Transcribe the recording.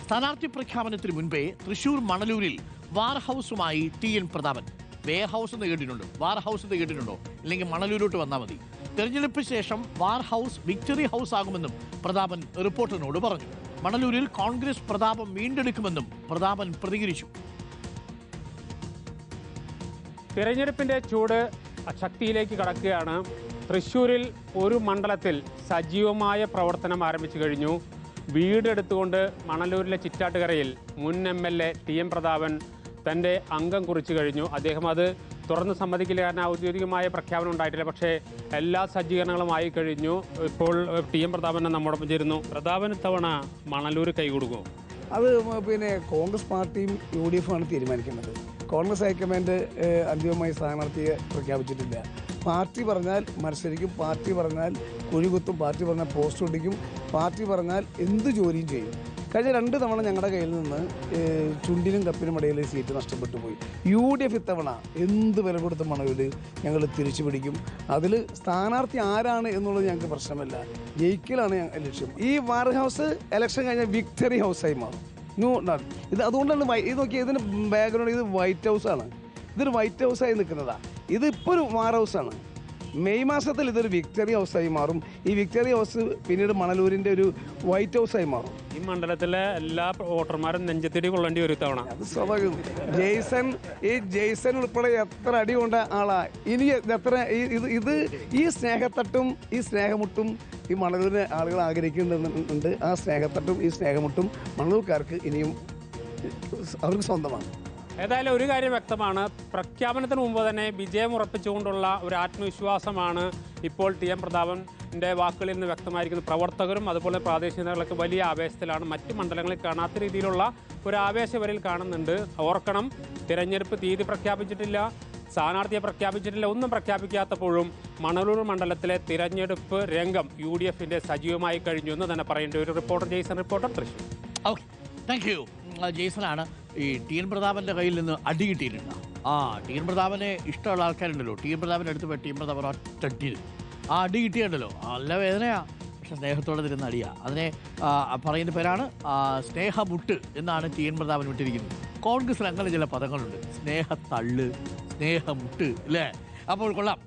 സ്ഥാനാർത്ഥി പ്രഖ്യാപനത്തിന് മുൻപേ തൃശൂർ മണലൂരിൽ വാർ ഹൗസുമായി TN പ്രതാപൻ. വെയർ ഹൗസ് എന്ന് കേട്ടിട്ടുണ്ടോ? വാർ ഹൗസ് എന്ന് കേട്ടിട്ടുണ്ടോ? ഇല്ലെങ്കിൽ മണലൂരോട്ട് വന്നാൽ മതി. തെരഞ്ഞെടുപ്പ് ശേഷം വാർ ഹൗസ് വിക്ടറി ഹൗസ് ആകുമെന്നും പ്രതാപൻ റിപ്പോർട്ടറിനോട് പറഞ്ഞു. മണലൂരിൽ കോൺഗ്രസ് പ്രതാപം വീണ്ടെടുക്കുമെന്നും പ്രതാപൻ പ്രതികരിച്ചു. തിരഞ്ഞെടുപ്പിന്റെ ചൂട് ശക്തിയിലേക്ക് കടക്കുകയാണ്. തൃശ്ശൂരിൽ ഒരു മണ്ഡലത്തിൽ സജീവമായ പ്രവർത്തനം ആരംഭിച്ചു കഴിഞ്ഞു. വീടെടുത്തുകൊണ്ട് മണലൂരിലെ ചിറ്റാട്ടുകരയിൽ മുൻ MLA TN പ്രതാപൻ തൻ്റെ അംഗം കുറിച്ചു കഴിഞ്ഞു. അദ്ദേഹം അത് തുറന്ന് സമ്മതിക്കില്ല, കാരണം ഔദ്യോഗികമായ പ്രഖ്യാപനം ഉണ്ടായിട്ടില്ല. പക്ഷേ എല്ലാ സജ്ജീകരണങ്ങളുമായി കഴിഞ്ഞു. ഇപ്പോൾ TN പ്രതാപൻ നമ്മോടൊപ്പം ചേരുന്നു. പ്രതാപൻ ഇത്തവണ മണലൂർ കൈകൊടുക്കുമോ? അത് പിന്നെ കോൺഗ്രസ് പാർട്ടിയും UDF ആണ് തീരുമാനിക്കുന്നത്. കോൺഗ്രസ് ഹൈക്കമാൻഡ് അന്തിമമായി സ്ഥാനാർത്ഥിയെ പ്രഖ്യാപിച്ചിട്ടില്ല. പാർട്ടി പറഞ്ഞാൽ മത്സരിക്കും, പാർട്ടി പറഞ്ഞാൽ കുഴികുത്തും, പാർട്ടി പറഞ്ഞാൽ പോസ്റ്റ് ഒട്ടിക്കും, പാർട്ടി പറഞ്ഞാൽ എന്ത് ജോലിയും ചെയ്യും. കഴിഞ്ഞ 2 തവണ ഞങ്ങളുടെ കയ്യിൽ നിന്ന് ചുണ്ടിനും കപ്പിനും ഇടയിൽ സീറ്റ് നഷ്ടപ്പെട്ടു പോയി. UDF ഇത്തവണ എന്ത് വില കൊടുത്ത മണവിൽ ഞങ്ങൾ തിരിച്ചു പിടിക്കും. അതിൽ സ്ഥാനാർത്ഥി ആരാണ് എന്നുള്ളത് ഞങ്ങൾക്ക് പ്രശ്നമല്ല, ജയിക്കലാണ് ലക്ഷ്യം. ഈ വാർ ഹൗസ് ഇലക്ഷൻ കഴിഞ്ഞാൽ വിക്ടറി ഹൗസായി മാറും. ഇത് അതുകൊണ്ടാണ് ഇത് നോക്കിയാൽ ഇതിന് ബാക്ക്ഗ്രൗണ്ട് ഇത് വൈറ്റ് ഹൗസാണ്. ഇതൊരു വൈറ്റ് ഹൗസായി നിൽക്കുന്നതാണ്. ഇതിപ്പോൾ ഒരു വാർ ഹൗസാണ്. മെയ് മാസത്തിൽ ഇതൊരു വിക്ടറി ഹൗസായി മാറും. ഈ വിക്ടറി ഹൗസ് പിന്നീട് മണലൂരിൻ്റെ ഒരു വൈറ്റ് ഹൗസായി മാറും. ഈ മണ്ഡലത്തിലെ എല്ലാ വോട്ടർമാരും നെഞ്ചത്തിടി കൊള്ളേണ്ടി വരും തവണ. അത് സ്വാഭാവികം. ജെയ്സൺ ഉൾപ്പെടെ എത്ര അടി കൊണ്ട ആളാ. ഇനി എത്ര ഈ സ്നേഹത്തട്ടും ഈ സ്നേഹമുട്ടും ഈ മണലൂരിനെ ആളുകൾ ആഗ്രഹിക്കുന്നുണ്ട്. ആ സ്നേഹത്തട്ടും ഈ സ്നേഹമുട്ടും മണലൂർക്കാർക്ക് ഇനിയും അവർക്ക് സ്വന്തമാണ്. ഏതായാലും ഒരു കാര്യം വ്യക്തമാണ്, പ്രഖ്യാപനത്തിന് മുമ്പ് തന്നെ വിജയം ഉറപ്പിച്ചുകൊണ്ടുള്ള ഒരു ആത്മവിശ്വാസമാണ് ഇപ്പോൾ TN പ്രതാപൻ്റെ വാക്കുകളിൽ നിന്ന് വ്യക്തമായിരിക്കുന്നത്. പ്രവർത്തകരും അതുപോലെ പ്രാദേശിക നേതാക്കളൊക്കെ വലിയ ആവേശത്തിലാണ്. മറ്റ് മണ്ഡലങ്ങളിൽ കാണാത്ത രീതിയിലുള്ള ഒരു ആവേശം വരിൽ കാണുന്നുണ്ട്. ഓർക്കണം, തിരഞ്ഞെടുപ്പ് തീയതി പ്രഖ്യാപിച്ചിട്ടില്ല, സ്ഥാനാർത്ഥിയെ പ്രഖ്യാപിച്ചിട്ടില്ല, ഒന്നും പ്രഖ്യാപിക്കാത്തപ്പോഴും മണലൂർ മണ്ഡലത്തിലെ തിരഞ്ഞെടുപ്പ് രംഗം UDFന്റെ സജീവമായി കഴിഞ്ഞു എന്ന് തന്നെ പറയേണ്ട ഒരു reporter Jaison, reporter Thrissur. Okay, thank you. ജെയ്സനാണ്. ഈ TN പ്രതാപൻ്റെ കയ്യിൽ നിന്ന് അടി കിട്ടിയിട്ടുണ്ട്. TN പ്രതാപനെ ഇഷ്ടമുള്ള ആൾക്കാരുണ്ടല്ലോ, TN പ്രതാപൻ്റെ അടുത്ത് പോയി TN പ്രതാപൻ ഒറ്റ അടി കിട്ടിയുണ്ടല്ലോ, നല്ല വേദനയാ. പക്ഷെ സ്നേഹത്തോടെ തരുന്ന അടിയാ. അതിനെ പറയുന്ന പേരാണ് സ്നേഹമുട്ട് എന്നാണ് TN പ്രതാപൻ വിട്ടിരിക്കുന്നത്. കോൺഗ്രസിൽ അങ്ങനെ ചില പദങ്ങളുണ്ട്, സ്നേഹത്തള്ള്, സ്നേഹമുട്ട്, അല്ലേ? അപ്പോൾ കൊള്ളാം.